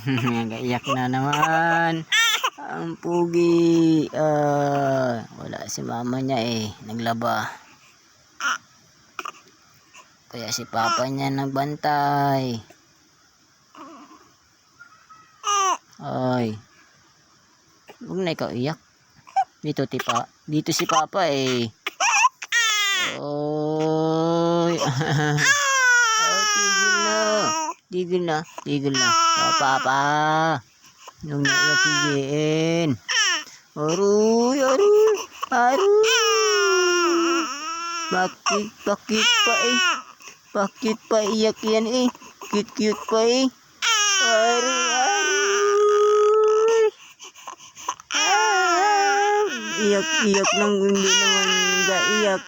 Nagaiyak na naman ang pugi. Wala si mama niya naglaba. Kaya si papa niya nagbantay. Ay, huwag na ikaw iyak. Dito si papa Oy. Tigil na. Papa. Nung naiyak si Jen. Aruy. Bakit pa iyak yan Cute pa Aruy. Iyak lang, hindi naman nag-iyak.